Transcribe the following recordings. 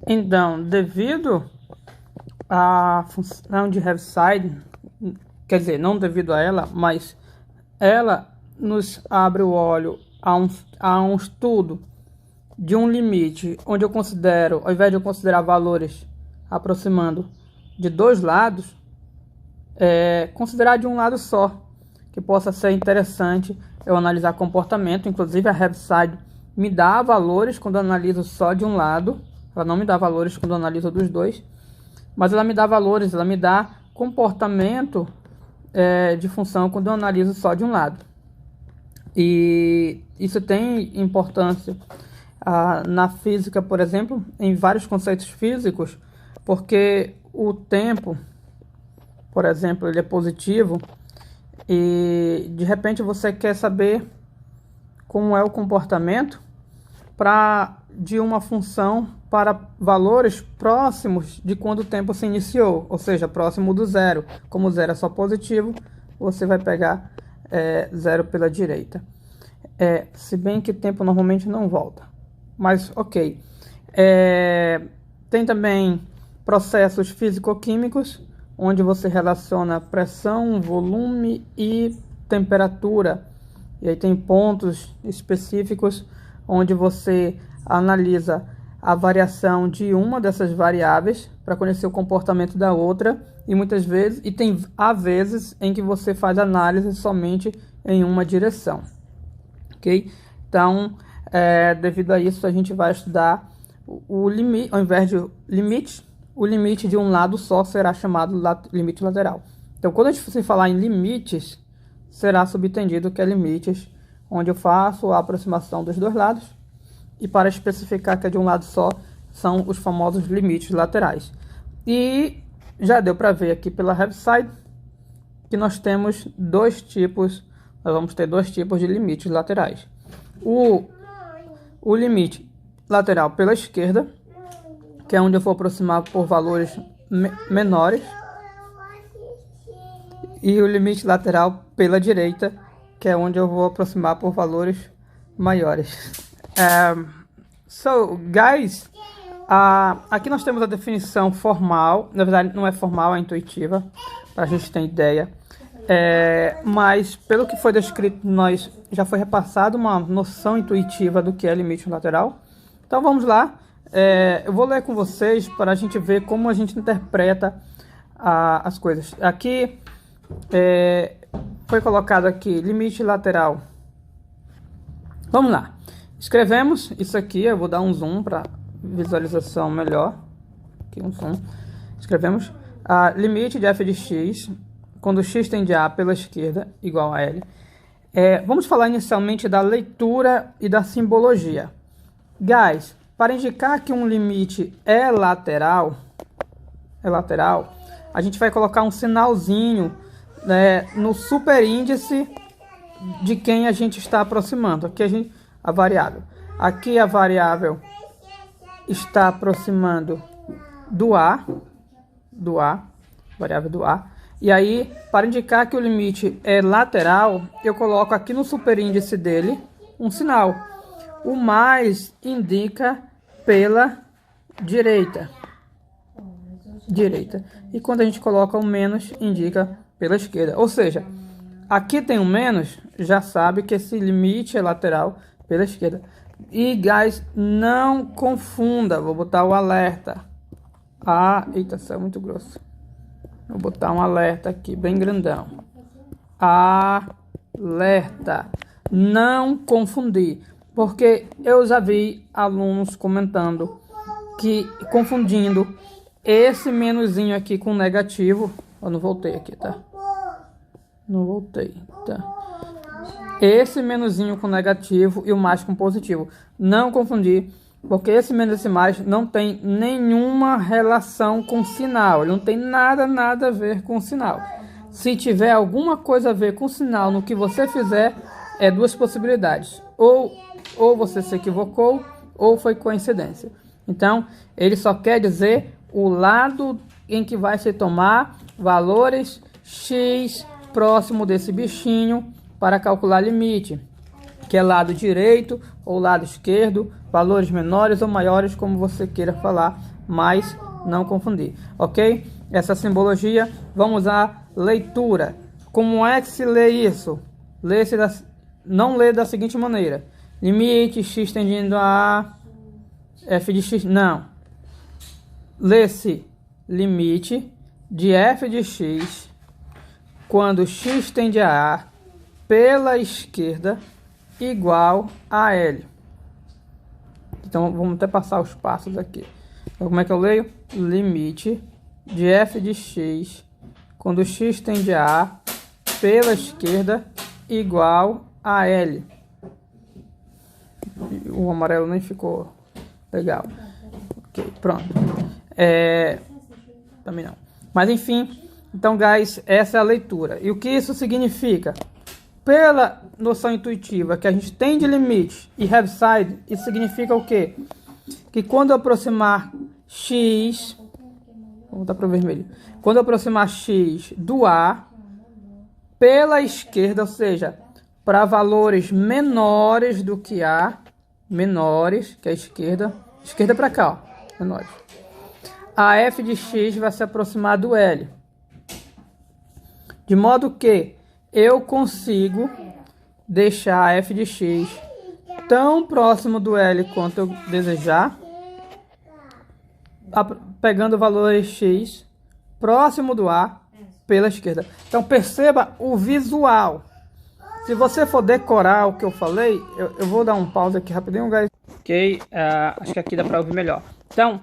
Então, devido à função de Heaviside, quer dizer, não devido a ela, mas ela nos abre o olho a um estudo de um limite, onde eu considero, ao invés de eu considerar valores aproximando de dois lados, considerar de um lado só, que possa ser interessante eu analisar comportamento. Inclusive a Heaviside me dá valores quando eu analiso só de um lado, ela não me dá valores quando eu analiso dos dois, mas ela me dá valores, ela me dá comportamento de função quando eu analiso só de um lado. E isso tem importância na física, por exemplo, em vários conceitos físicos, porque o tempo, por exemplo, ele é positivo e de repente você quer saber como é o comportamento de uma função para valores próximos de quando o tempo se iniciou, ou seja, próximo do zero. Como o zero é só positivo, você vai pegar zero pela direita. Se bem que tempo normalmente não volta, mas ok. Tem também processos físico-químicos, onde você relaciona pressão, volume e temperatura. E aí tem pontos específicos onde você analisa a variação de uma dessas variáveis para conhecer o comportamento da outra, e muitas vezes, há vezes em que você faz análise somente em uma direção, ok? Então, devido a isso, a gente vai estudar o limite, ao invés de limite, o limite de um lado só será chamado limite lateral. Então, quando a gente for falar em limites, será subentendido que é limites onde eu faço a aproximação dos dois lados, e para especificar que é de um lado só, são os famosos limites laterais. E já deu para ver aqui pela Heaviside que nós temos nós vamos ter dois tipos de limites laterais. O limite lateral pela esquerda, que é onde eu vou aproximar por valores menores, e o limite lateral pela direita, que é onde eu vou aproximar por valores maiores. So, guys, aqui nós temos a definição formal. Na verdade, não é formal, é intuitiva, para a gente ter ideia. Mas, pelo que foi descrito, já foi repassado uma noção intuitiva do que é limite lateral. Então, vamos lá. Eu vou ler com vocês para a gente ver como a gente interpreta as coisas. Aqui, foi colocado aqui, limite lateral. Vamos lá. Escrevemos isso aqui, eu vou dar um zoom para visualização melhor. Aqui um zoom. Escrevemos limite de f de x, quando x tende a pela esquerda, igual a L. Vamos falar inicialmente da leitura e da simbologia. Guys, para indicar que um limite é lateral, a gente vai colocar um sinalzinho no superíndice de quem a gente está aproximando. Aqui a variável. Aqui a variável está aproximando do A, variável do A. E aí, para indicar que o limite é lateral, eu coloco aqui no superíndice dele um sinal. O mais indica pela direita. E quando a gente coloca o menos, indica pela esquerda. Ou seja, aqui tem um menos, já sabe que esse limite é lateral pela esquerda. E, guys, não confunda. Vou botar o alerta. Eita, saiu muito grosso. Vou botar um alerta aqui, bem grandão. Alerta. Não confundir. Porque eu já vi alunos comentando confundindo esse menuzinho aqui com negativo. Eu não voltei aqui, tá? Não voltei, tá? Esse menuzinho com negativo e o mais com positivo. Não confundir, porque esse menos e esse mais não tem nenhuma relação com sinal. Ele não tem nada a ver com sinal. Se tiver alguma coisa a ver com sinal no que você fizer, duas possibilidades. Ou você se equivocou, ou foi coincidência. Então, ele só quer dizer o lado em que vai se tomar valores x próximo desse bichinho para calcular limite, que é lado direito ou lado esquerdo, valores menores ou maiores, como você queira falar, mas não confundir, ok? Essa simbologia, vamos à leitura. Como é que se lê isso? Não lê da seguinte maneira: limite x tendendo a f de x, não. Lê-se limite de f de x quando x tende a A pela esquerda igual a L. Então vamos até passar os passos aqui. Então, como é que eu leio? Limite de f de x quando x tende a A pela esquerda igual a L. O amarelo nem ficou legal. Ok, pronto. Também não. Mas enfim, então, guys, essa é a leitura. E o que isso significa? Pela noção intuitiva que a gente tem de limite e Heaviside, isso significa o quê? Que quando eu aproximar x, vou botar para o vermelho, quando eu aproximar x do A pela esquerda, ou seja, para valores menores do que A, menores, que é a esquerda para cá, ó, menores, a f de x vai se aproximar do L, de modo que eu consigo deixar a f de x tão próximo do L quanto eu desejar, pegando valores x próximo do A pela esquerda. Então perceba o visual. Se você for decorar o que eu falei, eu vou dar um pause aqui rapidinho, guys. Ok, acho que aqui dá para ouvir melhor. Então,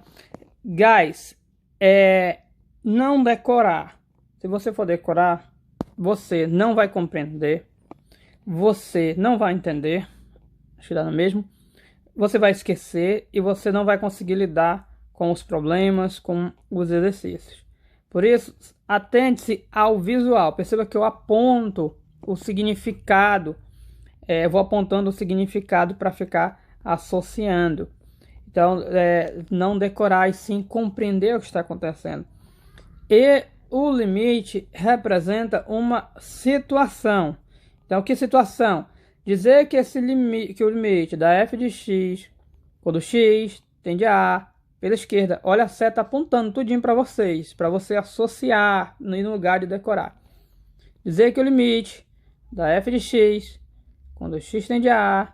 guys, não decorar. Se você for decorar, você não vai compreender, você não vai entender, acho que dá no mesmo, você vai esquecer e você não vai conseguir lidar com os problemas, com os exercícios. Por isso, atente-se ao visual. Perceba que eu aponto o significado, vou apontando o significado para ficar associando. Então, não decorar e sim compreender o que está acontecendo. E o limite representa uma situação. Então, que situação? Dizer que o limite da f de x, quando x tende a A pela esquerda, olha a seta apontando tudinho para você associar no lugar de decorar. Dizer que o limite da f de x, quando x tende a A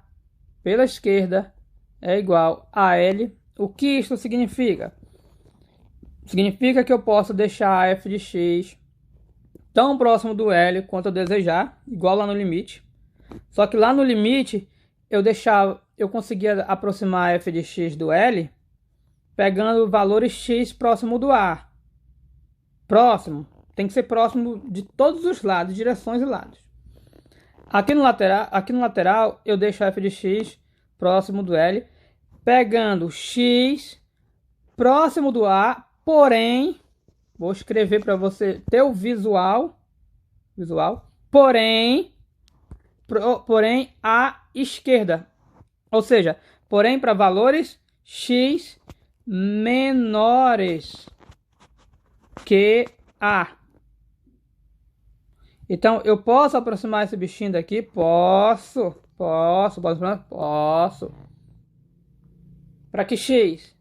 pela esquerda, é igual a L. O que isso significa? Significa que eu posso deixar a f de x tão próximo do L quanto eu desejar, igual lá no limite. Só que lá no limite eu conseguia aproximar a f de x do L pegando valores x próximo do A. Próximo, tem que ser próximo de todos os lados, direções e lados. Aqui no lateral eu deixo a f de x próximo do L, pegando x próximo do A, porém, vou escrever para você ter o visual, porém à esquerda, ou seja, porém para valores x menores que A. Então eu posso aproximar esse bichinho daqui? Posso. Para que x?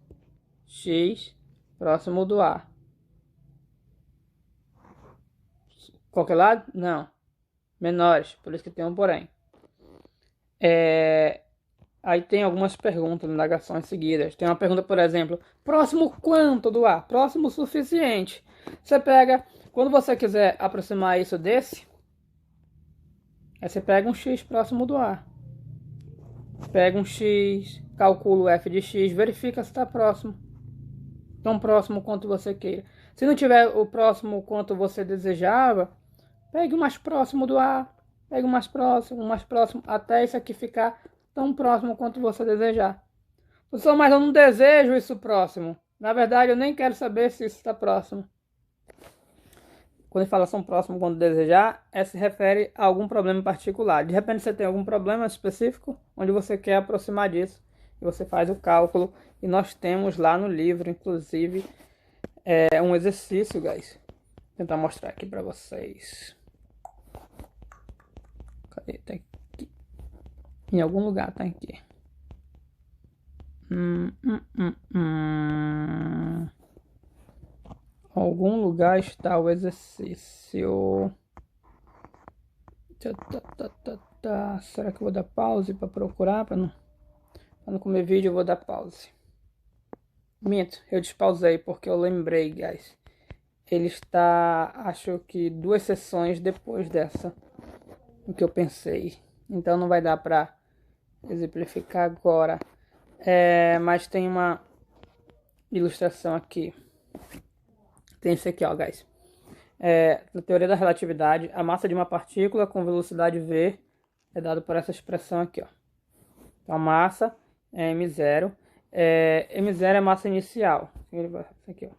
X próximo do A. Qualquer lado? Não. Menores, por isso que tem um porém. Aí tem algumas perguntas, indagações seguidas. Tem uma pergunta, por exemplo, próximo quanto do A? Próximo o suficiente. Você pega, quando você quiser aproximar isso desse, aí você pega um x próximo do A. Pega um x, calcula o f de x, verifica se está próximo. Tão próximo quanto você queira. Se não tiver o próximo quanto você desejava, pegue o mais próximo do A. Pegue o mais próximo, até isso aqui ficar tão próximo quanto você desejar. Professor, mas eu não desejo isso próximo. Na verdade, eu nem quero saber se isso está próximo. Quando fala tão próximo quanto desejar, se refere a algum problema particular. De repente você tem algum problema específico onde você quer aproximar disso. E você faz o cálculo. E nós temos lá no livro, inclusive, um exercício, guys. Vou tentar mostrar aqui para vocês. Cadê? Tá aqui. Em algum lugar, tá aqui. está o exercício? Será que eu vou dar pause para procurar? Para não comer vídeo, eu vou dar pause. Minto, eu despausei porque eu lembrei, guys. Ele está, acho que 2 sessões depois dessa, o que eu pensei. Então não vai dar para exemplificar agora. Mas tem uma ilustração aqui. Tem esse aqui, ó, guys. Na teoria da relatividade, a massa de uma partícula com velocidade v é dado por essa expressão aqui, ó. Então, a massa é m0. M0 é a massa inicial. Isso aqui, ó,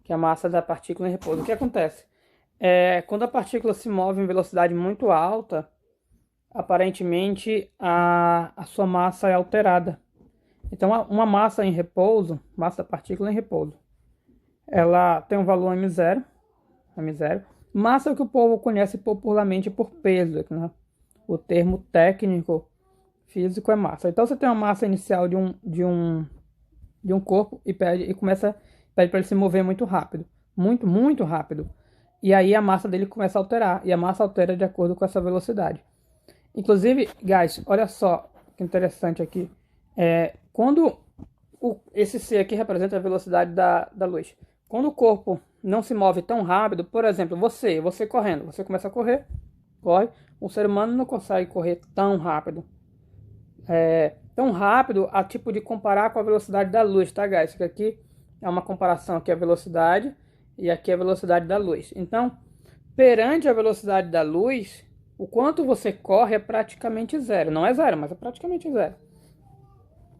que é a massa da partícula em repouso. O que acontece? Quando a partícula se move em velocidade muito alta, aparentemente a sua massa é alterada. Então, uma massa em repouso, massa da partícula em repouso, ela tem um valor m0. Massa é o que o povo conhece popularmente por peso, né? O termo técnico físico é massa. Então você tem uma massa inicial de um corpo e pede para ele se mover muito rápido, muito rápido. E aí a massa dele começa a alterar, e a massa altera de acordo com essa velocidade. Inclusive, guys, olha só que interessante aqui. Quando esse C aqui representa a velocidade da luz. Quando o corpo não se move tão rápido, por exemplo, você correndo, você começa a corre. Um ser humano não consegue correr tão rápido. Tão rápido a tipo de comparar com a velocidade da luz, tá, guys? Isso aqui é uma comparação, aqui é a velocidade e aqui é a velocidade da luz. Então, perante a velocidade da luz, o quanto você corre é praticamente zero. Não é zero, mas é praticamente zero.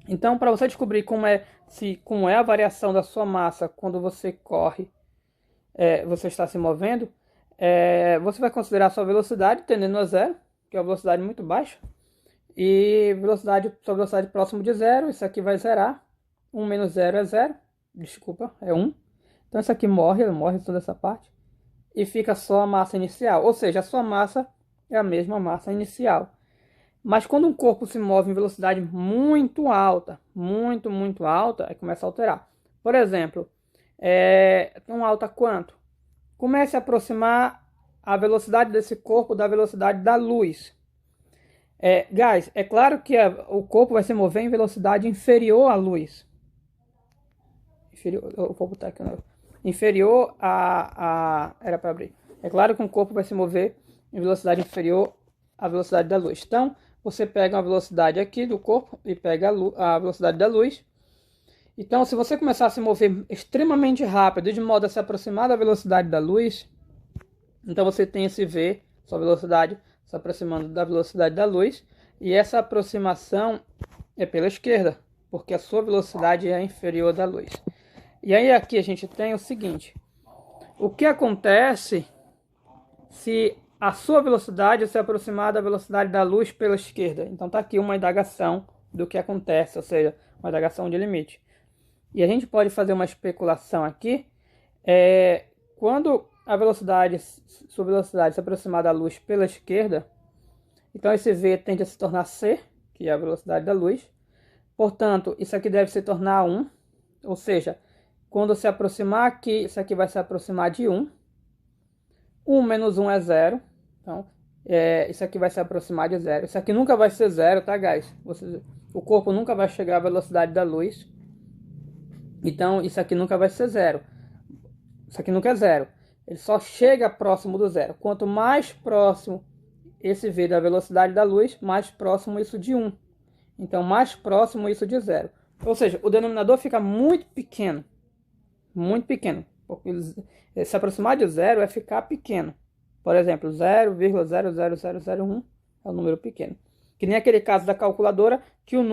Então, para você descobrir como é a variação da sua massa quando você corre, você está se movendo, você vai considerar a sua velocidade tendendo a zero, que é uma velocidade muito baixa, e sua velocidade próximo de zero, isso aqui vai zerar. 1 menos 0 é 0, desculpa, é 1. Então isso aqui morre toda essa parte, e fica só a massa inicial, ou seja, a sua massa é a mesma massa inicial. Mas quando um corpo se move em velocidade muito alta, muito alta, aí começa a alterar. Por exemplo, tão alta quanto? Comece a aproximar a velocidade desse corpo da velocidade da luz. Guys, é claro que o corpo vai se mover em velocidade inferior à luz. Vou botar aqui, inferior era para abrir. É claro que um corpo vai se mover em velocidade inferior à velocidade da luz. Então, você pega a velocidade aqui do corpo e pega a velocidade da luz. Então, se você começar a se mover extremamente rápido, de modo a se aproximar da velocidade da luz, então você tem esse V, sua velocidade, se aproximando da velocidade da luz. E essa aproximação é pela esquerda, porque a sua velocidade é inferior da luz. E aí aqui a gente tem o seguinte: o que acontece se a sua velocidade se aproximar da velocidade da luz pela esquerda? Então tá aqui uma indagação do que acontece, ou seja, uma indagação de limite. E a gente pode fazer uma especulação aqui. Quando sua velocidade se aproximar da luz pela esquerda, então esse V tende a se tornar C, que é a velocidade da luz. Portanto, isso aqui deve se tornar 1, ou seja, quando se aproximar aqui, isso aqui vai se aproximar de 1. 1 menos 1 é 0. Então, isso aqui vai se aproximar de 0. Isso aqui nunca vai ser 0, tá, guys? O corpo nunca vai chegar à velocidade da luz. Então, isso aqui nunca vai ser 0. Isso aqui nunca é 0. Ele só chega próximo do 0. Quanto mais próximo esse V da velocidade da luz, mais próximo isso de 1. Então, mais próximo isso de 0. Ou seja, o denominador fica muito pequeno. Muito pequeno. Porque se aproximar de 0 é ficar pequeno. Por exemplo, 0,00001 é um número pequeno. Que nem aquele caso da calculadora, que o número